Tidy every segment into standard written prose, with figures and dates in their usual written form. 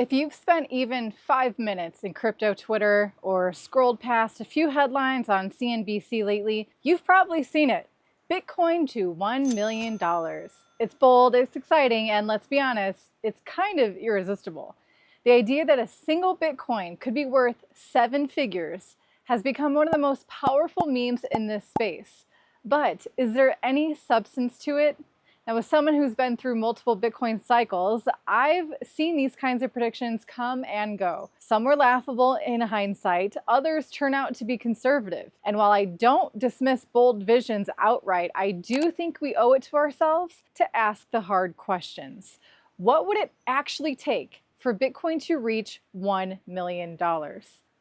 If you've spent even 5 minutes in crypto Twitter or scrolled past a few headlines on CNBC lately, you've probably seen it. Bitcoin to $1 million. It's bold, it's exciting, and let's be honest, it's kind of irresistible. The idea that a single Bitcoin could be worth 7 figures has become one of the most powerful memes in this space. But is there any substance to it? Now, as someone who's been through multiple Bitcoin cycles, I've seen these kinds of predictions come and go. Some were laughable in hindsight, others turn out to be conservative. And while I don't dismiss bold visions outright, I do think we owe it to ourselves to ask the hard questions. What would it actually take for Bitcoin to reach $1 million?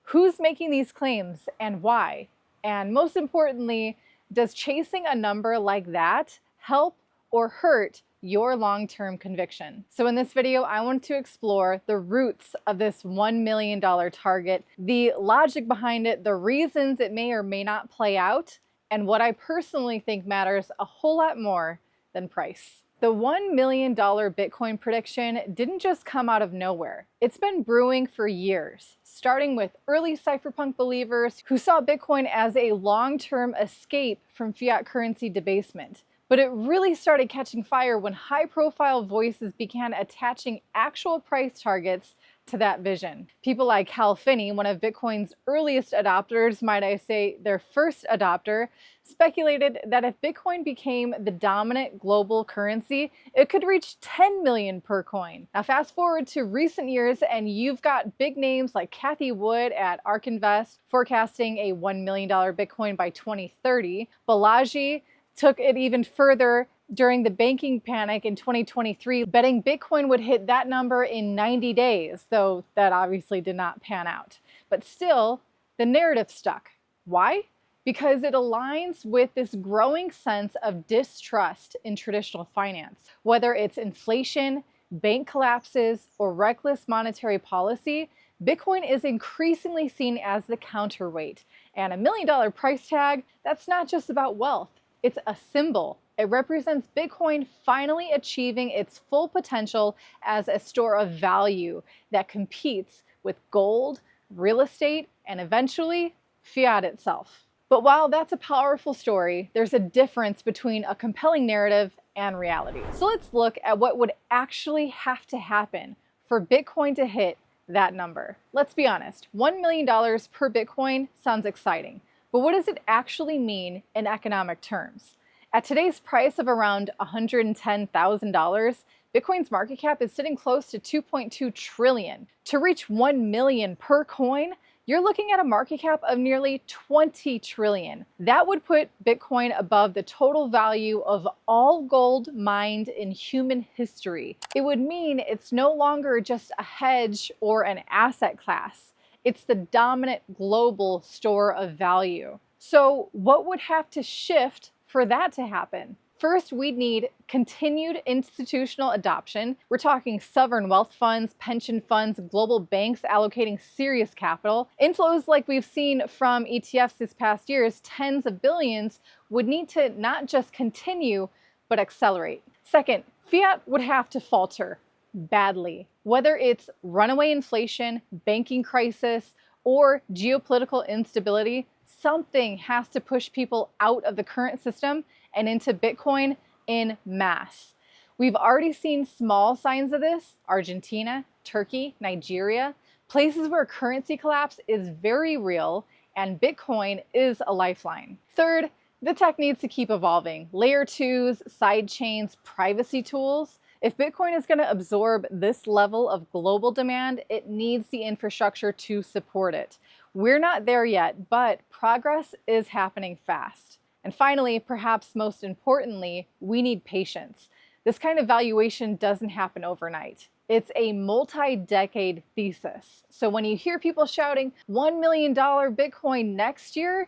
Who's making these claims and why? And most importantly, does chasing a number like that help or hurt your long-term conviction? So in this video, I want to explore the roots of this $1 million target, the logic behind it, the reasons it may or may not play out, and what I personally think matters a whole lot more than price. The $1 million Bitcoin prediction didn't just come out of nowhere. It's been brewing for years, starting with early cypherpunk believers who saw Bitcoin as a long-term escape from fiat currency debasement. But it really started catching fire when high-profile voices began attaching actual price targets to that vision. People like Hal Finney, one of Bitcoin's earliest adopters, might I say their first adopter, speculated that if Bitcoin became the dominant global currency, it could reach 10 million per coin. Now fast forward to recent years and you've got big names like Cathie Wood at ARK Invest forecasting a $1 million Bitcoin by 2030. Balaji took it even further during the banking panic in 2023, betting Bitcoin would hit that number in 90 days, though that obviously did not pan out. But still, the narrative stuck. Why? Because it aligns with this growing sense of distrust in traditional finance. Whether it's inflation, bank collapses, or reckless monetary policy, Bitcoin is increasingly seen as the counterweight. And $1 million price tag, that's not just about wealth. It's a symbol. It represents Bitcoin finally achieving its full potential as a store of value that competes with gold, real estate, and eventually fiat itself. But while that's a powerful story, there's a difference between a compelling narrative and reality. So let's look at what would actually have to happen for Bitcoin to hit that number. Let's be honest, $1 million per Bitcoin sounds exciting. But what does it actually mean in economic terms? At today's price of around $110,000, Bitcoin's market cap is sitting close to $2.2 trillion. To reach 1 million per coin, you're looking at a market cap of nearly 20 trillion. That would put Bitcoin above the total value of all gold mined in human history. It would mean it's no longer just a hedge or an asset class. It's the dominant global store of value. So what would have to shift for that to happen? First, we'd need continued institutional adoption. We're talking sovereign wealth funds, pension funds, global banks allocating serious capital. Inflows like we've seen from ETFs this past year's tens of billions would need to not just continue, but accelerate. Second, fiat would have to falter badly. Whether it's runaway inflation, banking crisis, or geopolitical instability, something has to push people out of the current system and into Bitcoin en masse. We've already seen small signs of this: Argentina, Turkey, Nigeria, places where currency collapse is very real and Bitcoin is a lifeline. Third, the tech needs to keep evolving. Layer 2s, side chains, privacy tools. If Bitcoin is going to absorb this level of global demand, it needs the infrastructure to support it. We're not there yet, but progress is happening fast. And finally, perhaps most importantly, we need patience. This kind of valuation doesn't happen overnight. It's a multi-decade thesis. So when you hear people shouting $1 million Bitcoin next year,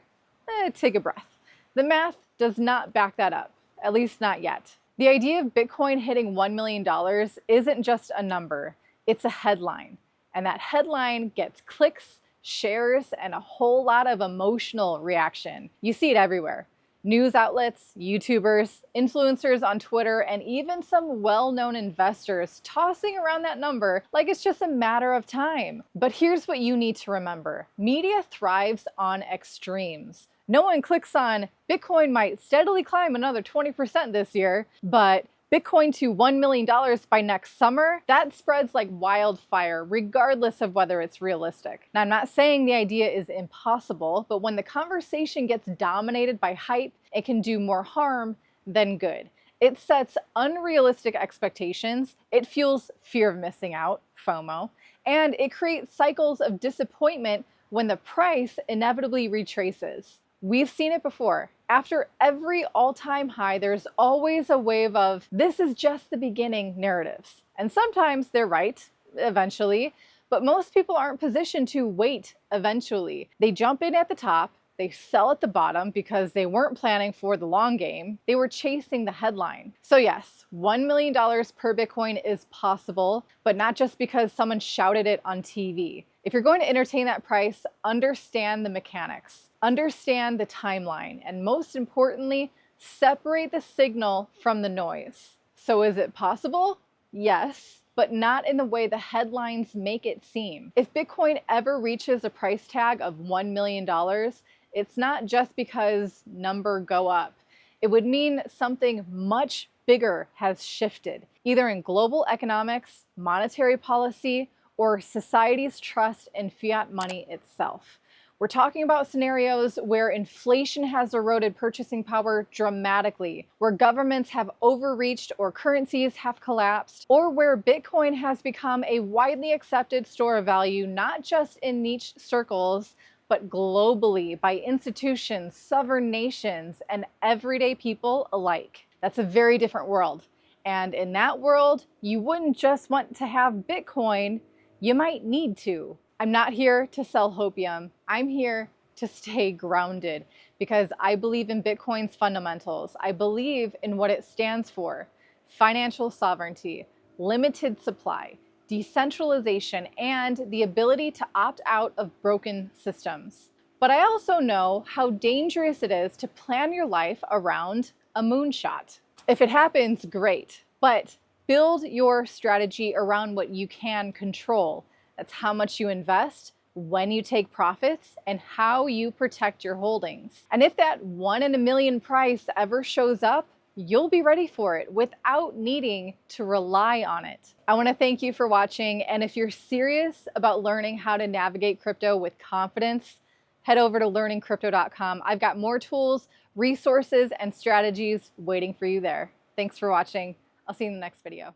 take a breath. The math does not back that up, at least not yet. The idea of Bitcoin hitting $1 million isn't just a number, it's a headline. And that headline gets clicks, shares, and a whole lot of emotional reaction. You see it everywhere. News outlets, YouTubers, influencers on Twitter, and even some well-known investors tossing around that number like it's just a matter of time. But here's what you need to remember. Media thrives on extremes. No one clicks on Bitcoin might steadily climb another 20% this year, but Bitcoin to $1 million by next summer, that spreads like wildfire, regardless of whether it's realistic. Now, I'm not saying the idea is impossible, but when the conversation gets dominated by hype, it can do more harm than good. It sets unrealistic expectations, it fuels fear of missing out, FOMO, and it creates cycles of disappointment when the price inevitably retraces. We've seen it before. After every all-time high, there's always a wave of "this is just the beginning" narratives. And sometimes they're right, eventually, but most people aren't positioned to wait eventually. They jump in at the top, they sell at the bottom because they weren't planning for the long game. They were chasing the headline. So yes, $1 million per Bitcoin is possible, but not just because someone shouted it on TV. If you're going to entertain that price, understand the mechanics, understand the timeline, and most importantly, separate the signal from the noise. So is it possible? Yes, but not in the way the headlines make it seem. If Bitcoin ever reaches a price tag of $1 million, it's not just because numbers go up. It would mean something much bigger has shifted, either in global economics, monetary policy, or society's trust in fiat money itself. We're talking about scenarios where inflation has eroded purchasing power dramatically, where governments have overreached or currencies have collapsed, or where Bitcoin has become a widely accepted store of value, not just in niche circles, but globally by institutions, sovereign nations, and everyday people alike. That's a very different world. And in that world, you wouldn't just want to have Bitcoin, you might need to. I'm not here to sell hopium. I'm here to stay grounded because I believe in Bitcoin's fundamentals. I believe in what it stands for: financial sovereignty, limited supply, decentralization, and the ability to opt out of broken systems. But I also know how dangerous it is to plan your life around a moonshot. If it happens, great, but build your strategy around what you can control. That's how much you invest, when you take profits, and how you protect your holdings. And if that 1 in a million price ever shows up, you'll be ready for it without needing to rely on it. I want to thank you for watching, and if you're serious about learning how to navigate crypto with confidence, head over to learningcrypto.com. I've got more tools, resources, and strategies waiting for you there. Thanks for watching. I'll see you in the next video.